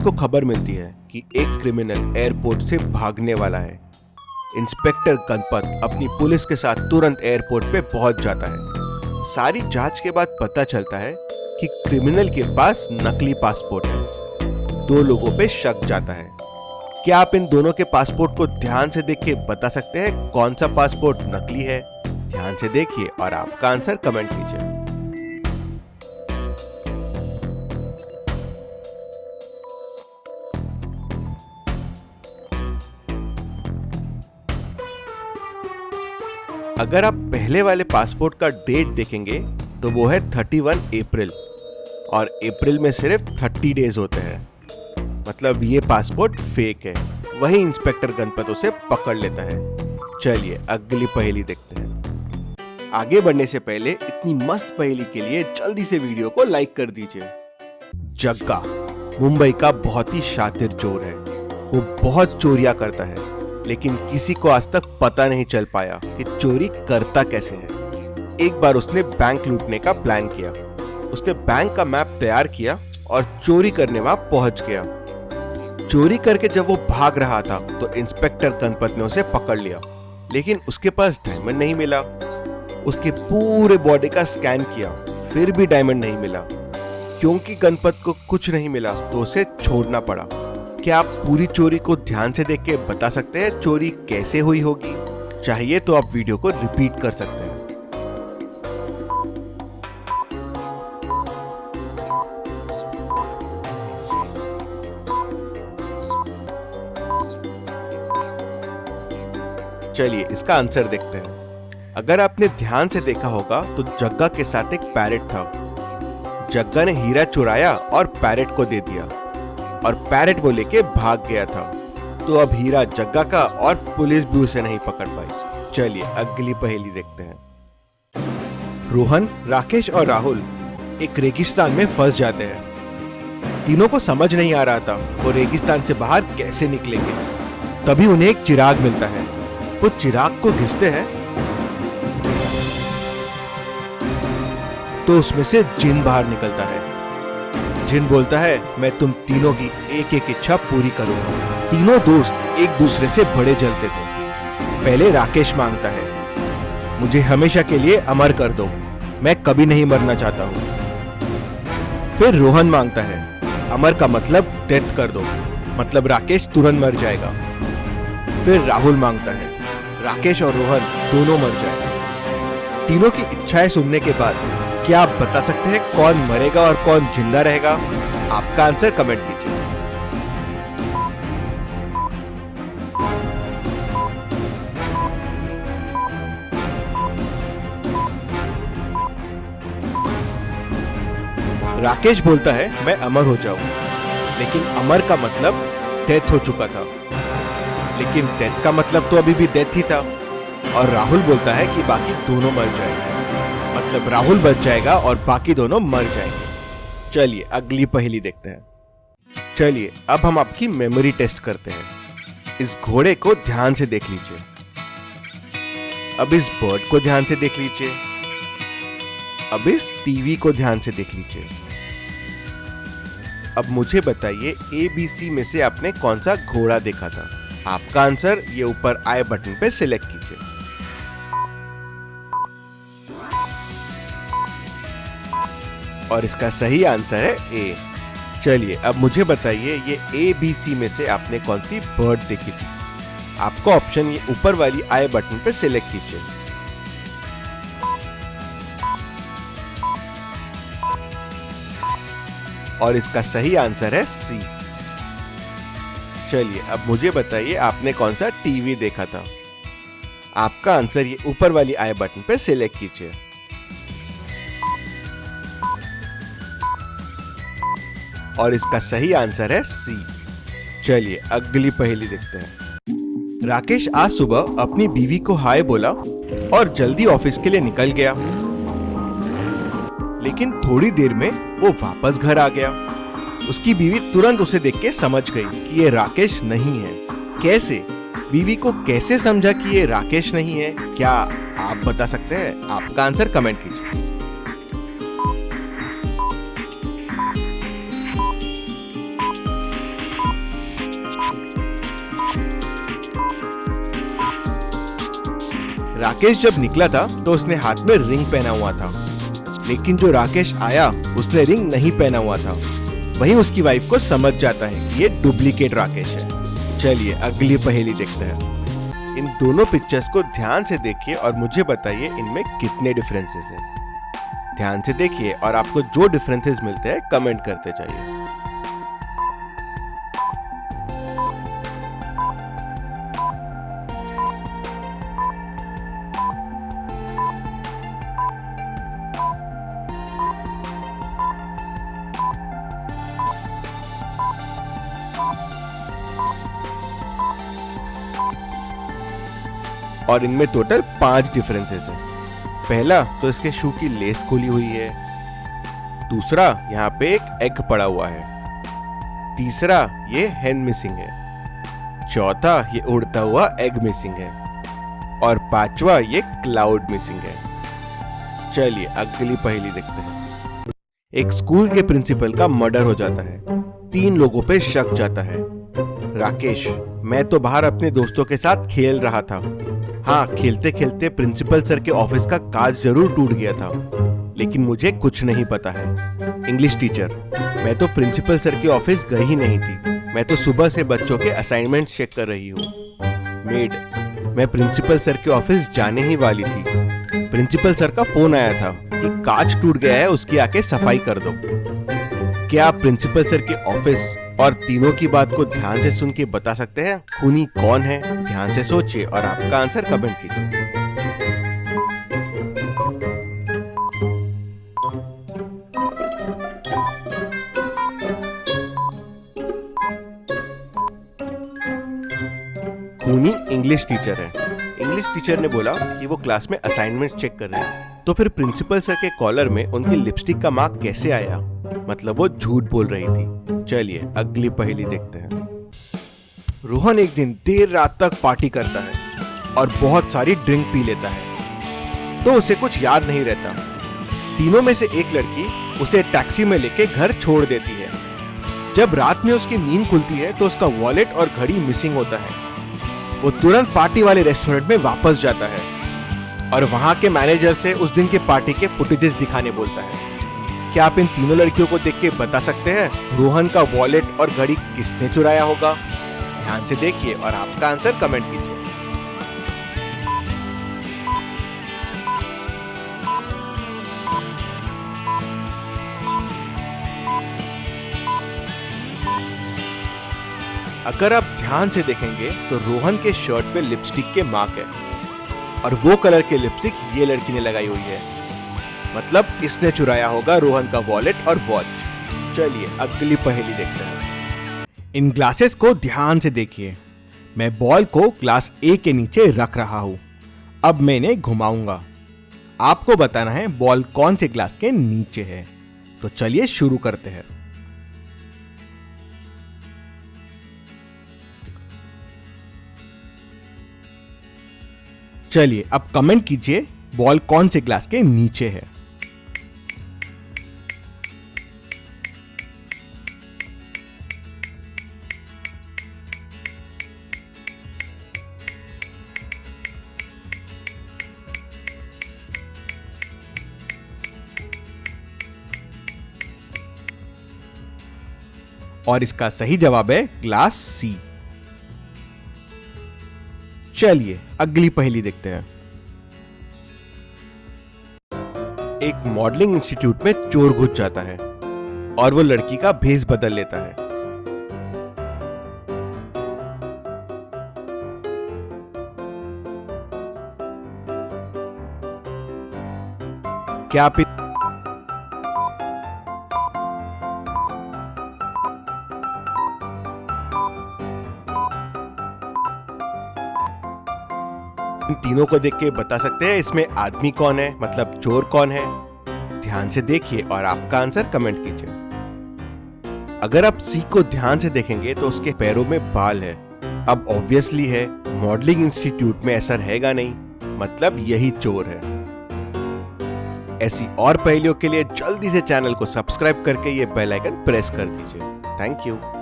को खबर मिलती है कि एक क्रिमिनल एयरपोर्ट से भागने वाला है। इंस्पेक्टर गणपत अपनी पुलिस के साथ तुरंत एयरपोर्ट पे पहुंच जाता है। सारी जांच के बाद पता चलता है कि क्रिमिनल के पास नकली पासपोर्ट है। दो लोगों पे शक जाता है। क्या आप इन दोनों के पासपोर्ट को ध्यान से देख के बता सकते हैं कौन सा पासपोर्ट नकली है? ध्यान से देखिए और आपका आंसर कमेंट कीजिए। अगर आप पहले वाले पासपोर्ट का डेट देखेंगे तो वो है 31 अप्रैल और अप्रैल में सिर्फ 30 डेज होते हैं, मतलब ये पासपोर्ट फेक है। वही इंस्पेक्टर गणपत उसे पकड़ लेता है। चलिए अगली पहेली देखते हैं। आगे बढ़ने से पहले इतनी मस्त पहेली के लिए जल्दी से वीडियो को लाइक कर दीजिए। जग्गा मुंबई का बहुत ही शातिर चोर है। वो बहुत चोरियां करता है, लेकिन किसी को आज तक पता नहीं चल पाया कि चोरी करता कैसे है। एक बार उसने बैंक लूटने का प्लान किया। उसने बैंक का मैप तैयार किया और चोरी करने वहां पहुंच गया। चोरी करके जब वो भाग रहा था तो इंस्पेक्टर गणपत ने उसे पकड़ लिया, लेकिन उसके पास डायमंड नहीं मिला। उसके पूरे बॉडी का स्कैन किया, फिर भी डायमंड नहीं मिला। क्योंकि गणपत को कुछ नहीं मिला तो उसे छोड़ना पड़ा। क्या आप पूरी चोरी को ध्यान से देख के बता सकते हैं चोरी कैसे हुई होगी? चाहिए तो आप वीडियो को रिपीट कर सकते हैं। चलिए इसका आंसर देखते हैं। अगर आपने ध्यान से देखा होगा तो जग्गा के साथ एक पैरेट था। जग्गा ने हीरा चुराया और पैरेट को दे दिया और पैरेट वो लेके भाग गया था। तो अब हीरा जग्गा का और पुलिस भी उसे नहीं पकड़ पाई। चलिए अगली पहेली देखते हैं। रोहन, राकेश और राहुल एक रेगिस्तान में फंस जाते हैं। तीनों को समझ नहीं आ रहा था वो रेगिस्तान से बाहर कैसे निकलेंगे। तभी उन्हें एक चिराग मिलता है। वो चिराग को घिसते हैं तो उसमें से जिन बाहर निकलता है। जिन बोलता है, मैं तुम तीनों की एक एक इच्छा पूरी करूंगा। तीनों दोस्त एक दूसरे से बड़े जलते थे। पहले राकेश मांगता है, मुझे हमेशा के लिए अमर कर दो, मैं कभी नहीं मरना चाहता हूं। फिर रोहन मांगता है, अमर का मतलब डेथ कर दो, मतलब राकेश तुरंत मर जाएगा। फिर राहुल मांगता है, राकेश और रोहन दोनों मर जाएंगे। तीनों की इच्छाएं सुनने के बाद क्या आप बता सकते हैं कौन मरेगा और कौन जिंदा रहेगा? आपका आंसर कमेंट कीजिए। राकेश बोलता है, मैं अमर हो जाऊं, लेकिन अमर का मतलब डेथ हो चुका था, लेकिन डेथ का मतलब तो अभी भी डेथ ही था। और राहुल बोलता है कि बाकी दोनों मर जाएंगे, मतलब राहुल बच जाएगा और बाकी दोनों मर जाएंगे। चलिए अगली पहेली देखते हैं। चलिए अब हम आपकी मेमोरी टेस्ट करते हैं। इस घोड़े को ध्यान से देख लीजिए। अब इस बर्ड को ध्यान से देख लीजिए। अब इस टीवी को ध्यान से देख लीजिए। अब मुझे बताइए ABC में से आपने कौन सा घोड़ा देखा था? आपका आंसर ये ऊपर आई बटन पे सिलेक्ट कीजिए। और इसका सही आंसर है ए। चलिए अब मुझे बताइए ये ABC में से आपने कौन सी बर्ड देखी थी? आपका ऑप्शन ये ऊपर वाली आई बटन पे सिलेक्ट कीजिए। और इसका सही आंसर है सी। चलिए अब मुझे बताइए आपने कौन सा टीवी देखा था? आपका आंसर ये ऊपर वाली आई बटन पे सिलेक्ट कीजिए। और इसका सही आंसर है सी। चलिए अगली पहेली देखते हैं। राकेश आज सुबह अपनी बीवी को हाय बोला और जल्दी ऑफिस के लिए निकल गया, लेकिन थोड़ी देर में वो वापस घर आ गया। उसकी बीवी तुरंत उसे देख के समझ गई कि ये राकेश नहीं है। कैसे? बीवी को कैसे समझा कि ये राकेश नहीं है? क्या आप बता सकते हैं? आपका आंसर कमेंट कीजिए। राकेश जब निकला था तो उसने हाथ में रिंग पहना हुआ था, लेकिन जो राकेश आया उसने रिंग नहीं पहना हुआ था। वहीं उसकी वाइफ को समझ जाता है कि ये डुप्लीकेट राकेश है। चलिए अगली पहेली देखते हैं। इन दोनों पिक्चर्स को ध्यान से देखिए और मुझे बताइए इनमें कितने डिफरेंसेस हैं। ध्यान से देखिए और आपको जो डिफरेंसेस मिलते हैं कमेंट करते जाइए। और इनमें टोटल 5 डिफरेंसेस हैं। पहला तो इसके शू की लेस खुली हुई है। दूसरा, यहाँ पे एक एग पड़ा हुआ है। तीसरा, ये हेन मिसिंग है। चौथा, ये उड़ता हुआ एग मिसिंग है। और पांचवा, ये क्लाउड मिसिंग है। चलिए अगली पहेली देखते हैं। एक स्कूल के प्रिंसिपल का मर्डर हो जाता है। 3 लोगों पे शक जाता है। राकेश, मैं तो बाहर अपने दोस्तों के साथ खेल रहा था। हाँ, खेलते खेलते प्रिंसिपल सर के ऑफिस का कांच जरूर टूट गया था, लेकिन मुझे कुछ नहीं पता है। इंग्लिश टीचर, मैं तो प्रिंसिपल सर के ऑफिस गई ही नहीं थी। मैं तो सुबह से बच्चों के असाइनमेंट चेक कर रही हूँ। मेड, मैं प्रिंसिपल सर के ऑफिस जाने ही वाली थी। प्रिंसिपल सर का फोन आया था कि कांच टूट गया है, उसकी आके सफाई कर दो। क्या आप प्रिंसिपल सर के ऑफिस और तीनों की बात को ध्यान से सुन के बता सकते हैं खूनी कौन है? ध्यान से सोचिए और आपका आंसर कमेंट कीजिए। खूनी इंग्लिश टीचर है। इंग्लिश टीचर ने बोला कि वो क्लास में असाइनमेंट चेक कर रहे हैं। तो फिर प्रिंसिपल सर के कॉलर में उनकी लिपस्टिक का मार्क कैसे आया? मतलब वो झूठ बोल रही थी। चलिए अगली पहेली देखते हैं। रोहन एक दिन देर रात तक पार्टी करता है और बहुत सारी ड्रिंक पी लेता है, तो उसे कुछ याद नहीं रहता। तीनों में से एक लड़की उसे टैक्सी में लेके घर छोड़ देती है। जब रात में उसकी नींद खुलती है तो उसका वॉलेट और घड़ी मिसिंग होता है। वो तुरंत पार्टी वाले रेस्टोरेंट में वापस जाता है और वहां के मैनेजर से उस दिन के पार्टी के फुटेजेस दिखाने बोलता है। क्या आप इन तीनों लड़कियों को देख के बता सकते हैं रोहन का वॉलेट और घड़ी किसने चुराया होगा? ध्यान से देखिए और आपका आंसर कमेंट कीजिए। अगर आप ध्यान से देखेंगे तो रोहन के शर्ट पे लिपस्टिक के मार्क है और वो कलर के लिपस्टिक ये लड़की ने लगाई हुई है। मतलब इसने चुराया होगा रोहन का वॉलेट और वॉच। चलिए अगली पहेली देखते हैं। इन ग्लासेस को ध्यान से देखिए। मैं बॉल को ग्लास ए के नीचे रख रहा हूं। अब मैं इन्हें घुमाऊंगा। आपको बताना है बॉल कौन से ग्लास के नीचे है। तो चलिए शुरू करते हैं। चलिए अब कमेंट कीजिए बॉल कौन से ग्लास के नीचे है। और इसका सही जवाब है ग्लास सी। चलिए अगली पहेली देखते हैं। एक मॉडलिंग इंस्टीट्यूट में चोर घुस जाता है और वो लड़की का भेष बदल लेता है। क्या आप इन तीनों को देख के बता सकते हैं इसमें आदमी कौन है, मतलब चोर कौन है? ध्यान से देखिए और आपका आंसर कमेंट कीजिए। अगर आप सी को ध्यान से देखेंगे तो उसके पैरों में बाल है। अब ऑब्वियसली है मॉडलिंग इंस्टीट्यूट में ऐसा रहेगा नहीं, मतलब यही चोर है। ऐसी और पहेलियों के लिए जल्दी से चैनल को सब्सक्राइब करके ये बेल आइकन प्रेस कर दीजिए। Thank you.